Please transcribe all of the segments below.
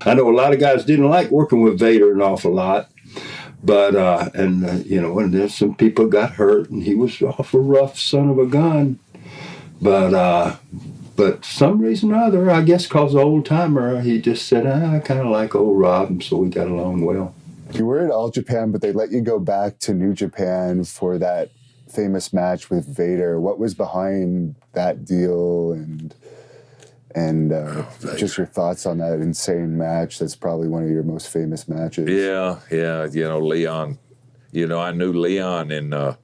I know a lot of guys didn't like working with Vader an awful lot, but and there's some people got hurt, and he was awful rough son of a gun. But some reason or other, I guess, cause old timer, he just said, I kind of like old Rob, and so we got along well. You were in All Japan, but they let you go back to New Japan for that famous match with Vader. What was behind that deal, and just your thoughts on that insane match? That's probably one of your most famous matches. Yeah. Leon. I knew Leon in the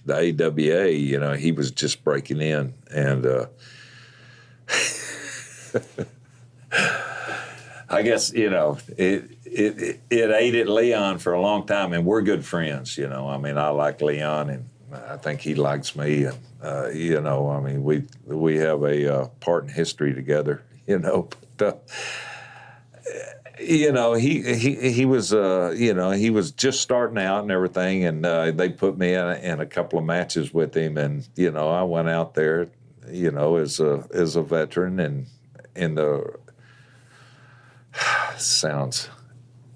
AWA. He was just breaking in, and I guess it ate at Leon for a long time, and we're good friends. I like Leon, and I think he likes me, and we have a part in history together. But, he was he was just starting out and everything, and they put me in a couple of matches with him, and I went out there, as a veteran, and sounds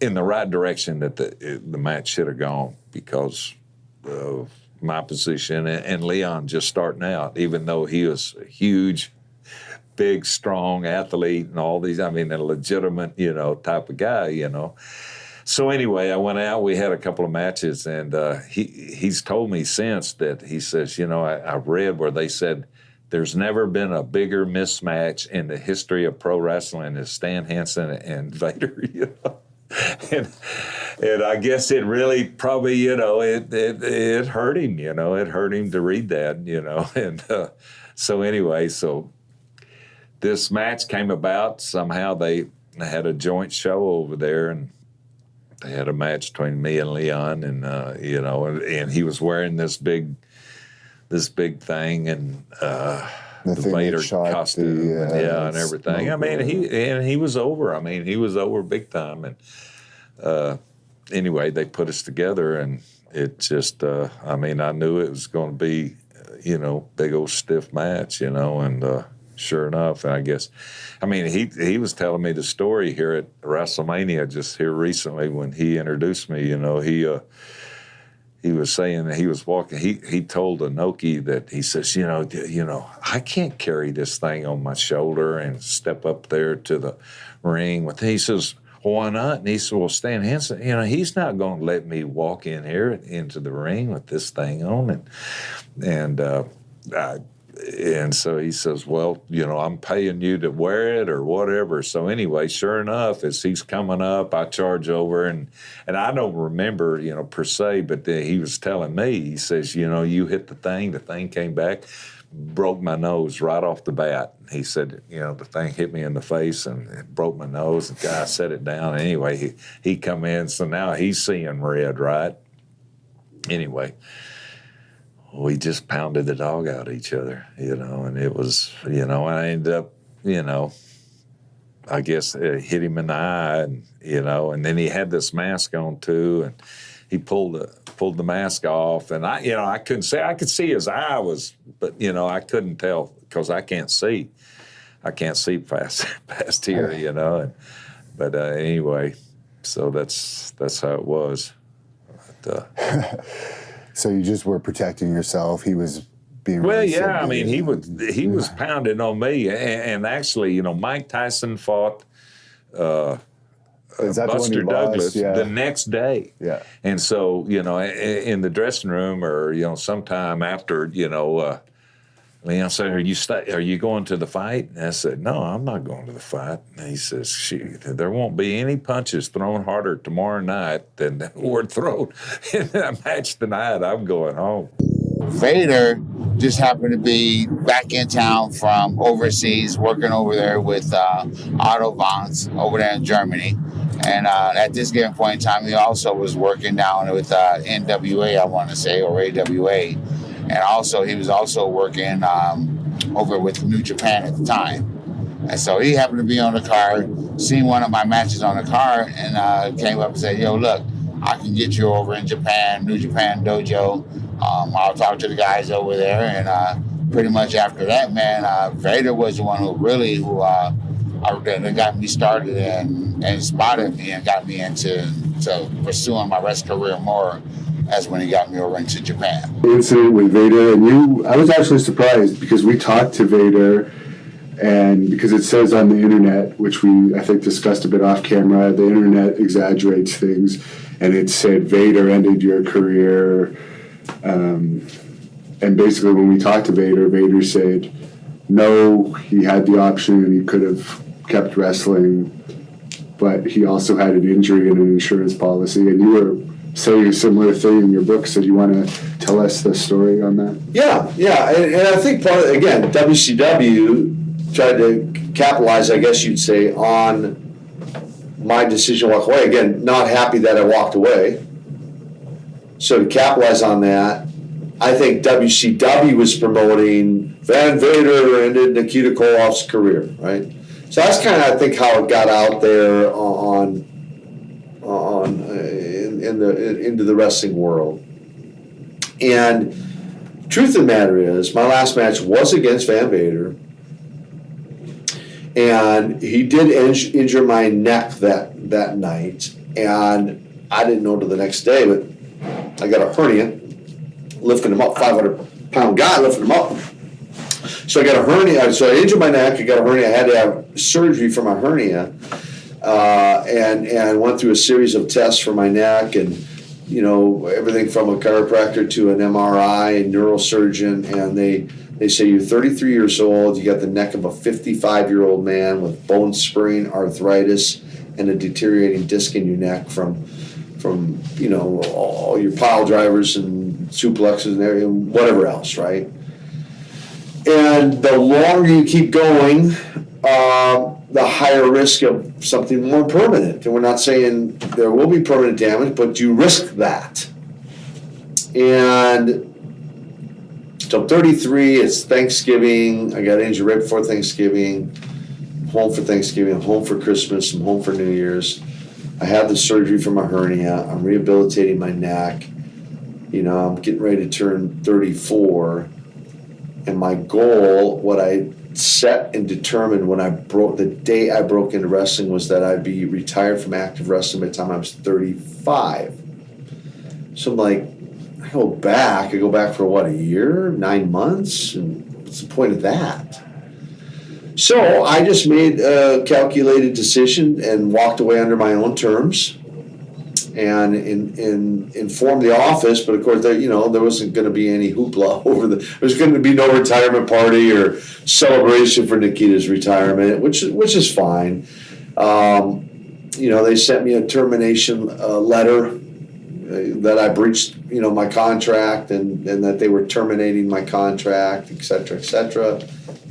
in the right direction that the match should have gone because of my position and Leon just starting out, even though he was a huge, big, strong athlete and all these, a legitimate, type of guy, So anyway, I went out, we had a couple of matches, and he's told me since that he says, I read where they said there's never been a bigger mismatch in the history of pro wrestling as Stan Hansen and Vader, And I guess it really probably, it hurt him, it hurt him to read that, And so anyway, this match came about. Somehow they had a joint show over there, and they had a match between me and Leon, and, and he was wearing this big thing, and the Vader costume, and everything. He was over. He was over big time, and anyway, they put us together, and it just, I knew it was going to be, big old stiff match, and sure enough, I guess, he was telling me the story here at WrestleMania just here recently when he introduced me. He was saying that he was walking. He told Inoki that he says, I can't carry this thing on my shoulder and step up there to the ring with. He says, well, why not? And he said, well, Stan Hansen, he's not going to let me walk in here into the ring with this thing on, and so he says, well, I'm paying you to wear it or whatever. So anyway, sure enough, as he's coming up, I charge over, and I don't remember, per se, but he was telling me, he says, you hit the thing came back, broke my nose right off the bat. He said, the thing hit me in the face and it broke my nose. The guy set it down. Anyway, he come in, so now he's seeing red, right? Anyway, we just pounded the dog out of each other, and it was, I ended up, I guess it hit him in the eye, and, and then he had this mask on too, and he pulled the mask off, and I couldn't say, I could see his eye was, but, I couldn't tell because I can't see past here, but anyway, so that's how it was. But, so you just were protecting yourself. He was being well, really yeah. He was pounding on me, and actually, Mike Tyson fought Buster Douglas the next day. Yeah, and so in the dressing room, or sometime after, Leon said, "Are you going to the fight?" And I said, "No, I'm not going to the fight." And he says, "Shoot, there won't be any punches thrown harder tomorrow night than were thrown in that match tonight. I'm going home." Vader just happened to be back in town from overseas, working over there with Otto Vance over there in Germany. And at this given point in time, he also was working down with NWA, I want to say, or AWA. And also, he was also working over with New Japan at the time. And so he happened to be on the card, seen one of my matches on the card, and came up and said, "Yo, look, I can get you over in Japan, New Japan Dojo. I'll talk to the guys over there." And pretty much after that, man, Vader was the one who that got me started and spotted me and got me into pursuing my wrestling career more. That's when he got me over into Japan. The incident with Vader, and I was actually surprised because we talked to Vader, and because it says on the internet, which we, I think, discussed a bit off camera, the internet exaggerates things, and it said Vader ended your career. And basically when we talked to Vader, Vader said no, he had the option and he could have kept wrestling, but he also had an injury and an insurance policy. And you were saying a similar thing in your book, so do you want to tell us the story on that? Yeah, and I think part of, again, WCW tried to capitalize, I guess you'd say, on my decision to walk away. Again, not happy that I walked away. So to capitalize on that, I think WCW was promoting Van Vader ended Nikita Koloff's career, right? So that's kind of, I think, how it got out there into the wrestling world. And truth of the matter is, my last match was against Van Vader, and he did injure my neck that night, and I didn't know till the next day, but I got a hernia, lifting him up, 500-pound guy lifting him up. So I got a hernia, so I injured my neck, I got a hernia, I had to have surgery for my hernia, and went through a series of tests for my neck, and everything from a chiropractor to an MRI and neurosurgeon, and they say you're 33 years old, you got the neck of a 55-year-old man with bone spurring arthritis and a deteriorating disc in your neck from all your pile drivers and suplexes and everything, whatever else, right? And the longer you keep going, the higher risk of something more permanent. And we're not saying there will be permanent damage, but you risk that. And so I'm 33, it's Thanksgiving, I got injured right before Thanksgiving, home for Thanksgiving, I'm home for Christmas, I'm home for New Year's. I had the surgery for my hernia, I'm rehabilitating my neck, I'm getting ready to turn 34, and my goal, what I set and determined the day I broke into wrestling, was that I'd be retired from active wrestling by the time I was 35. So I'm like, I go back for what, a year, 9 months? And what's the point of that? So I just made a calculated decision and walked away under my own terms and informed the office, but of course there wasn't going to be any hoopla there was going to be no retirement party or celebration for Nikita's retirement, which is fine. They sent me a termination letter that I breached my contract and that they were terminating my contract, et cetera, et cetera.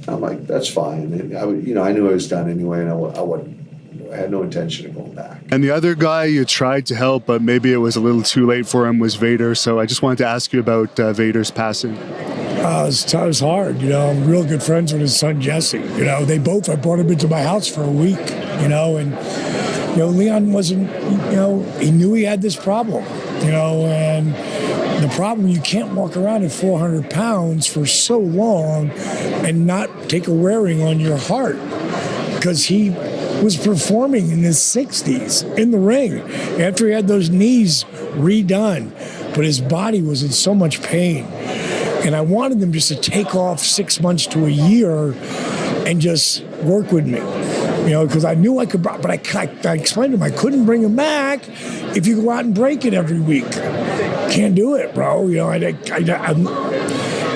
I'm like, that's fine. And I knew I was done anyway, and I had no intention of going back. And the other guy you tried to help, but maybe it was a little too late for him, was Vader. So I just wanted to ask you about Vader's passing. It was hard. I'm real good friends with his son, Jesse. I brought him into my house for a week, and Leon wasn't, he knew he had this problem, and the problem, you can't walk around at 400 pounds for so long and not take a wearing on your heart, because he was performing in his 60s in the ring after he had those knees redone, but his body was in so much pain. And I wanted them just to take off 6 months to a year and just work with me, because I knew I could, but I explained to him I couldn't bring him back if you go out and break it every week. Can't do it, bro.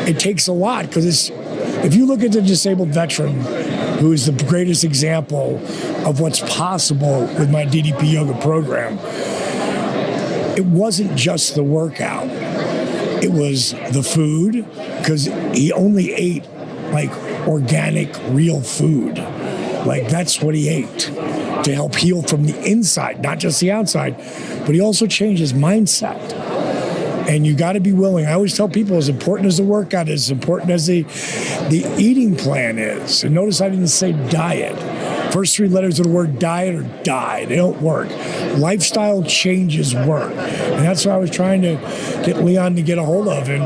It takes a lot, because if you look at the disabled veteran, who is the greatest example of what's possible with my DDP yoga program, it wasn't just the workout. It was the food, because he only ate like organic, real food. Like that's what he ate to help heal from the inside, not just the outside. But he also changed his mindset. And you got to be willing. I always tell people, as important as the workout is, as important as the eating plan is. And notice I didn't say diet. First three letters of the word diet are die. They don't work. Lifestyle changes work. And that's what I was trying to get Leon to get a hold of. And,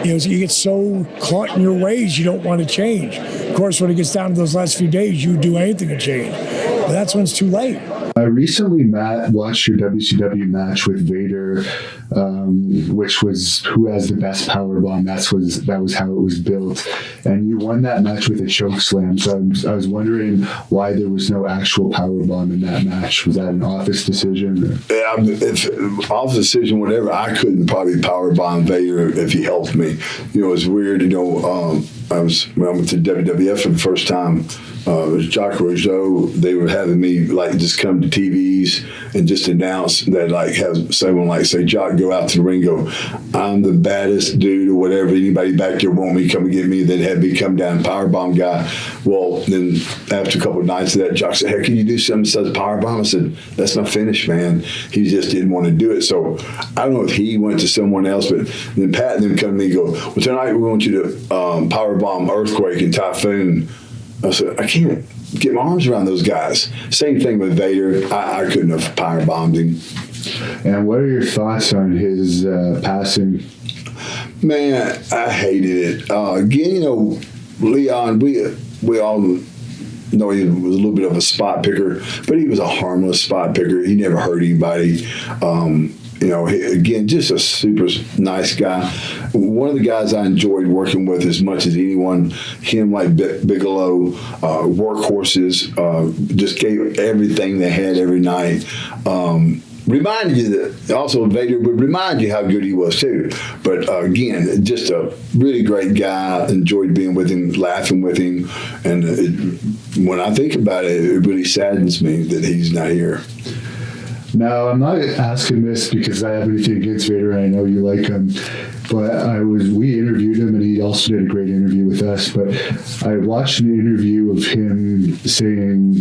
So you get so caught in your ways, you don't want to change. Of course, when it gets down to those last few days, you would do anything to change. But that's when it's too late. I recently watched your WCW match with Vader, which was who has the best power bomb. That was how it was built, and you won that match with a choke slam. So I was wondering why there was no actual power bomb in that match. Was that an office decision? If office decision, whatever, I couldn't probably power bomb Vader if he helped me. It's weird. I went to WWF for the first time. It was Jock Rougeau. They were having me just come to TVs and just announce that have someone say, Jock, go out to the ring, go, I'm the baddest dude or whatever. Anybody back there want me, come and get me. They'd have me come down, powerbomb guy. Well, then after a couple of nights of that, Jock said, hey, can you do something besides powerbomb? I said, that's my finish, man. He just didn't want to do it. So I don't know if he went to someone else, but then Pat and them come to me and go, well, tonight we want you to powerbomb Earthquake and Typhoon. I said, I can't get my arms around those guys. Same thing with Vader. I couldn't have powerbombed him. And what are your thoughts on his passing? Man, I hated it. Again, Leon, we all know he was a little bit of a spot picker, but he was a harmless spot picker. He never hurt anybody. Again, just a super nice guy. One of the guys I enjoyed working with as much as anyone, him like Bigelow, workhorses, just gave everything they had every night. Reminded you that also Vader would remind you how good he was too. But again, just a really great guy. Enjoyed being with him, laughing with him. And when I think about it, it really saddens me that he's not here. Now, I'm not asking this because I have anything against Vader and I know you like him, but we interviewed him and he also did a great interview with us, but I watched an interview of him saying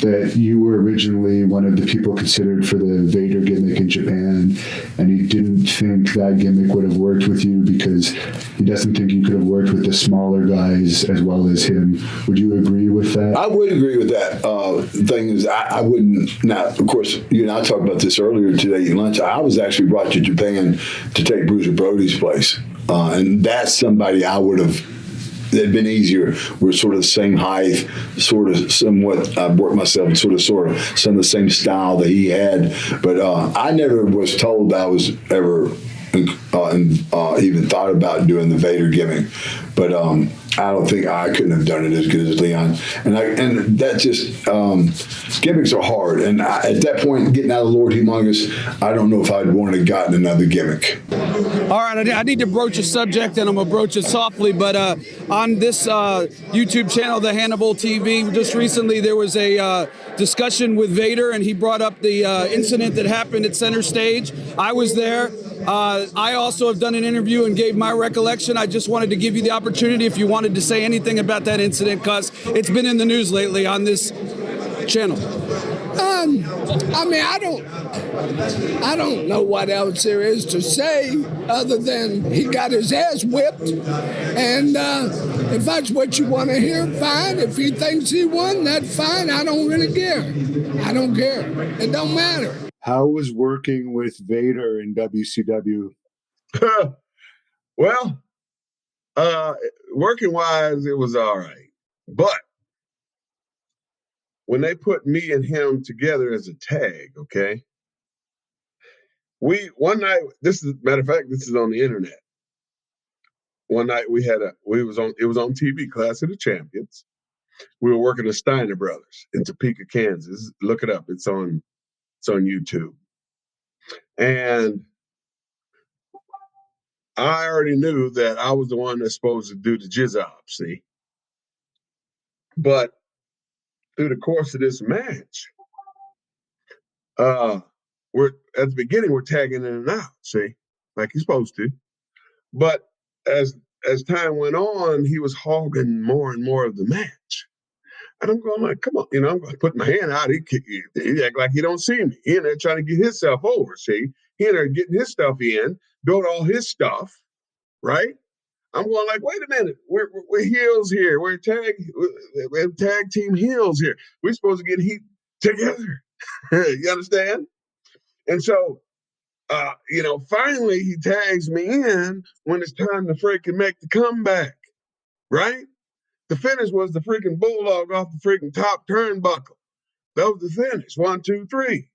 that you were originally one of the people considered for the Vader gimmick in Japan, and he didn't think that gimmick would have worked with you because he doesn't think you could have worked with the smaller guys as well as him. Would you agree with that? I would agree with that. The thing is, I wouldn't. Now, of course, you and I talked about this earlier today at lunch. I was actually brought to Japan to take Bruiser Brody's place, and that's somebody I would have. It'd been easier. We're sort of the same height, sort of somewhat. I worked myself sort of some of the same style that he had, but I never was told I was ever even thought about doing the Vader gimmick. But I don't think I couldn't have done it as good as Leon. And that just gimmicks are hard. And at that point, getting out of Lord Humongous, I don't know if I'd want to have gotten another gimmick. All right, I need to broach a subject, and I'm going to broach it softly, but on this YouTube channel, the Hannibal TV, just recently there was a discussion with Vader, and he brought up the incident that happened at Center Stage. I was there. I also have done an interview and gave my recollection. I just wanted to give you the opportunity if you wanted to say anything about that incident, because it's been in the news lately on this channel. I don't know what else there is to say other than he got his ass whipped, and if that's what you want to hear, fine. If he thinks he won, that's fine. I don't really care. I don't care. It don't matter. How was working with Vader in WCW? Well, working wise, it was all right. But when they put me and him together as a tag, okay, one night, matter of fact, this is on the internet. One night it was on TV, Clash of the Champions. We were working the Steiner Brothers in Topeka, Kansas. Look it up. It's on YouTube. And I already knew that I was the one that's supposed to do the jizz op, see? But through the course of this match, we're at the beginning, we're tagging in and out, see? Like you're supposed to. But as time went on, he was hogging more and more of the match. And I'm going like, come on, I'm going to put my hand out. He act like he don't see me. He in there trying to get himself over, see? He in there getting his stuff in, doing all his stuff, right? I'm going like, wait a minute, we're heels here. We're tag team heels here. We're supposed to get heat together. You understand? And so finally he tags me in when it's time to freaking make the comeback, right? The finish was the freaking bulldog off the freaking top turnbuckle. That was the finish. 1, 2, 3.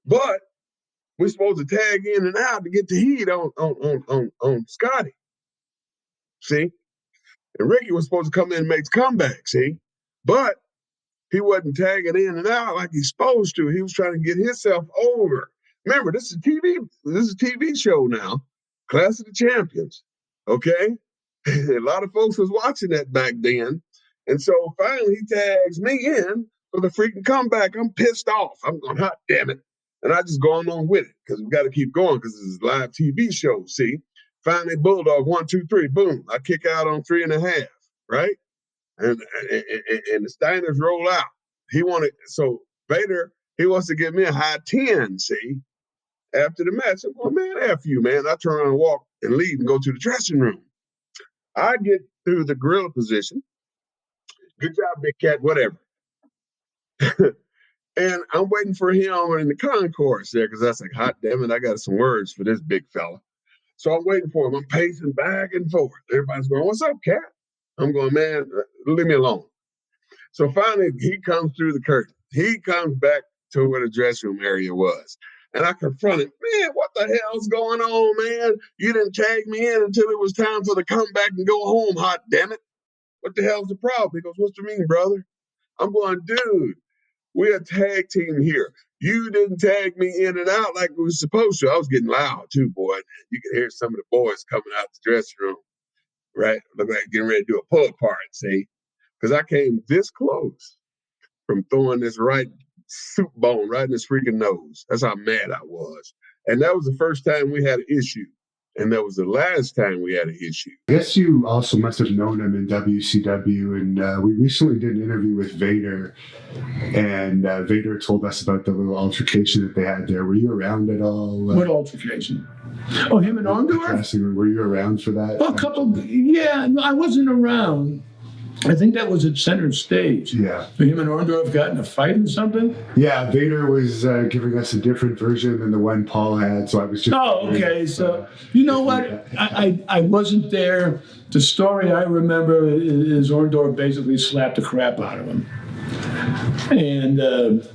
But we're supposed to tag in and out to get the heat on Scotty. See? And Ricky was supposed to come in and make the comeback, see? But he wasn't tagging in and out like he's supposed to. He was trying to get himself over. Remember, this is a TV show now. Clash of the Champions. Okay? A lot of folks was watching that back then. And so finally he tags me in for the freaking comeback. I'm pissed off. I'm going, hot damn it. And I just going on with it because we got to keep going because this is a live TV show, see? Finally, Bulldog, 1, 2, 3, boom. I kick out on 3.5, right? And the Steiners roll out. So Vader, he wants to give me a high 10, see? After the match, I'm going, man, F you, man. I turn around and walk and leave and go to the dressing room. I get through the gorilla position. Good job, Big Cat, whatever. And I'm waiting for him in the concourse there because I was like, hot damn it, I got some words for this big fella. So I'm waiting for him. I'm pacing back and forth. Everybody's going, what's up, Cat? I'm going, man, leave me alone. So finally, he comes through the curtain. He comes back to where the dressing room area was. And I confront him, man, what the hell's going on, man? You didn't tag me in until it was time for the comeback and go home, hot damn it. What the hell's the problem? He goes, what's the meaning, brother? I'm going, dude, we're a tag team here. You didn't tag me in and out like we were supposed to. I was getting loud too, boy. You could hear some of the boys coming out the dressing room, right? Look like getting ready to do a pull apart, see? Because I came this close from throwing this right soup bone right in his freaking nose. That's how mad I was. And that was the first time we had an issue. And that was the last time we had an issue. I guess you also must have known him in WCW, and we recently did an interview with Vader, and Vader told us about the little altercation that they had there. Were you around at all? What altercation? Oh, him and Orndorff? Were you around for that? Well, yeah, I wasn't around. I think that was at center stage. Yeah. Him and Orndorff got in a fight or something? Yeah, Vader was giving us a different version than the one Paul had, so I was just... Oh, okay. So, you know what? I wasn't there. The story I remember is Orndorff basically slapped the crap out of him. And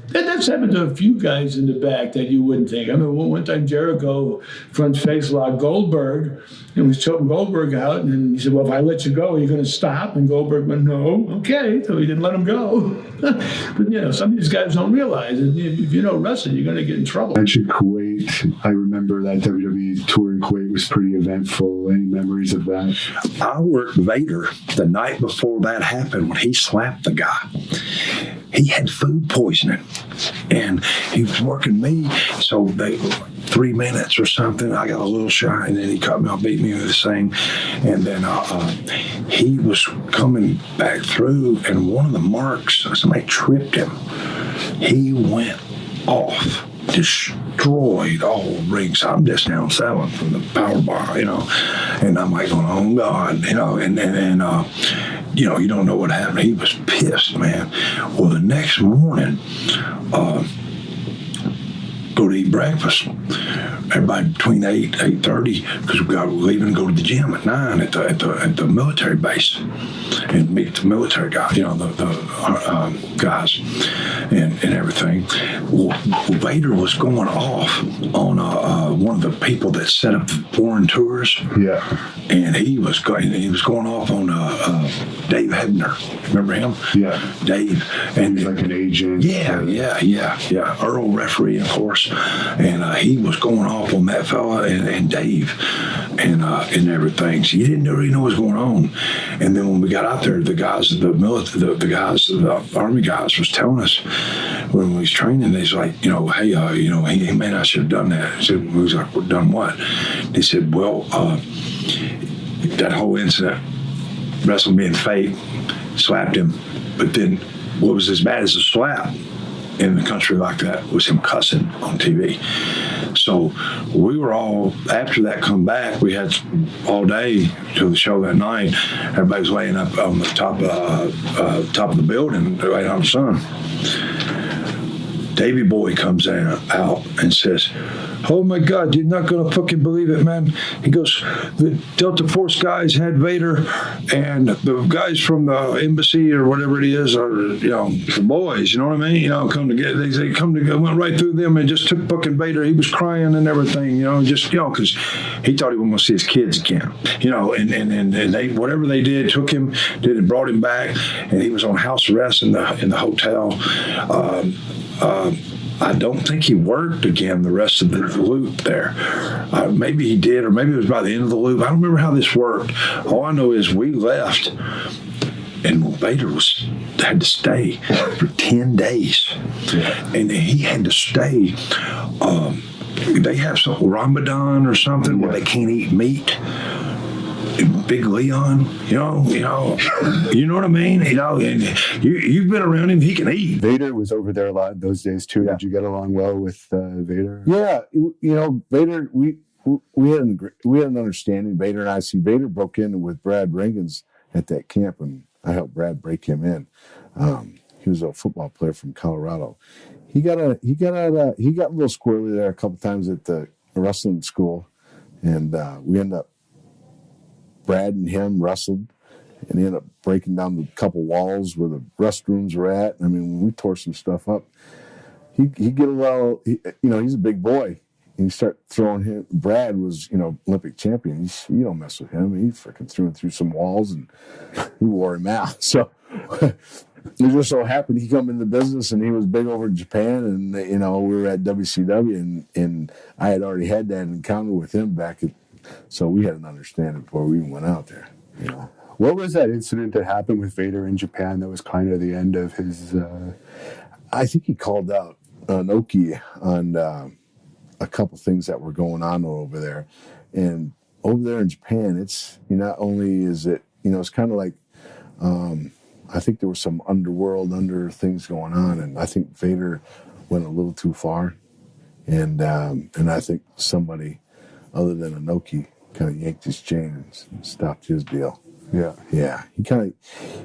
that's happened to a few guys in the back that you wouldn't think. I mean, one time Jericho front face locked Goldberg and was choking Goldberg out. And he said, well, if I let you go, are you going to stop? And Goldberg went, no. Okay. So he didn't let him go. But, some of these guys don't realize that if you know wrestling, you're going to get in trouble. I mentioned Kuwait. I remember that WWE tour in Kuwait was pretty eventful. Any memories of that? I worked Vader the night before that happened when he slapped the guy. He had food poisoning, and he was working me. So they 3 minutes or something. I got a little shy, and then he cut me off, beat me with this thing, and then he was coming back through, and one of the marks, somebody tripped him. He went off, destroyed all the rings. I'm just now selling from the power bar, and I'm like going, oh God, and you don't know what happened. He was pissed, man. Well, the next morning, go to eat breakfast. Everybody between 8:30, because we got to leave and go to the gym at 9 at the military base and meet the military guys, the guys and everything. Well, Vader was going off on one of the people that set up the foreign tours. Yeah. And he was going off on Dave Hebner. Remember him? Yeah. Dave. And he was like an agent. Yeah. Earl referee, of course. And he was going off on that fella and Dave and everything. So you didn't really know what was going on. And then when we got out there, the guys, the Army guys was telling us when we was training, they was like, hey, he may not should have done that. I said, we was like, well, done what? They said, well, that whole incident, wrestling being fake, slapped him. But then what was as bad as a slap in the country like that was him cussing on TV. So we were all, after that come back, we had all day to the show that night. Everybody was laying up on the top of the building right out in the sun. Davy Boy comes out and says, "Oh my God, you're not going to fucking believe it, man." He goes, "The Delta Force guys had Vader, and the guys from the embassy or whatever it is, are, the boys, you know what I mean? Come to get, they come to, went right through them and just took fucking Vader. He was crying and everything, because he thought he was going to see his kids again, and they, whatever they did, took him, brought him back, and he was on house arrest in the hotel. I don't think he worked again the rest of the loop there. Maybe he did, or maybe it was by the end of the loop. I don't remember how this worked. All I know is we left, and Vader had to stay for 10 days. And he had to stay. They have some Ramadan or something where they can't eat meat. Big Leon, you know what I mean? And you've been around him, he can eat. Vader was over there a lot those days too. Yeah. Did you get along well with Vader? Yeah, Vader, we had an understanding. Vader and I. See, Vader broke in with Brad Reagan's at that camp, and I helped Brad break him in. He was a football player from Colorado. He got a little squirrely there a couple times at the wrestling school, and we ended up. Brad and him wrestled, and he ended up breaking down the couple walls where the restrooms were at. I mean, we tore some stuff up. He get a little, he's a big boy. And you start throwing him. Brad was, Olympic champion. You don't mess with him. He freaking threw him through some walls, and he wore him out. So it just so happened he come into business, and he was big over in Japan, and we were at WCW, and I had already had that encounter with him back at. So we had an understanding before we even went out there. What was that incident that happened with Vader in Japan that was kind of the end of his... I think he called out Inoki on a couple things that were going on over there. And over there in Japan, it's not only is it, it's kind of like, I think there was some under things going on. And I think Vader went a little too far. And I think somebody... other than Inoki, kind of yanked his chain and stopped his deal. Yeah. Yeah. He kind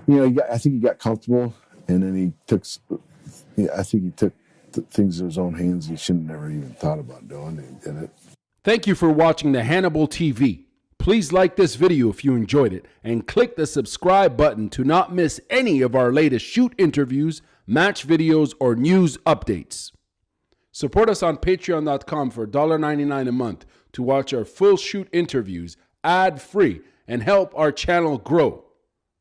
of, I think he got comfortable, and then he took things in his own hands he shouldn't have never even thought about doing. He did it. Thank you for watching the Hannibal TV. Please like this video if you enjoyed it, and click the subscribe button to not miss any of our latest shoot interviews, match videos, or news updates. Support us on patreon.com for $1.99 a month to watch our full shoot interviews ad-free and help our channel grow.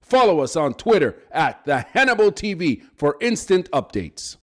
Follow us on Twitter at the Hannibal TV for instant updates.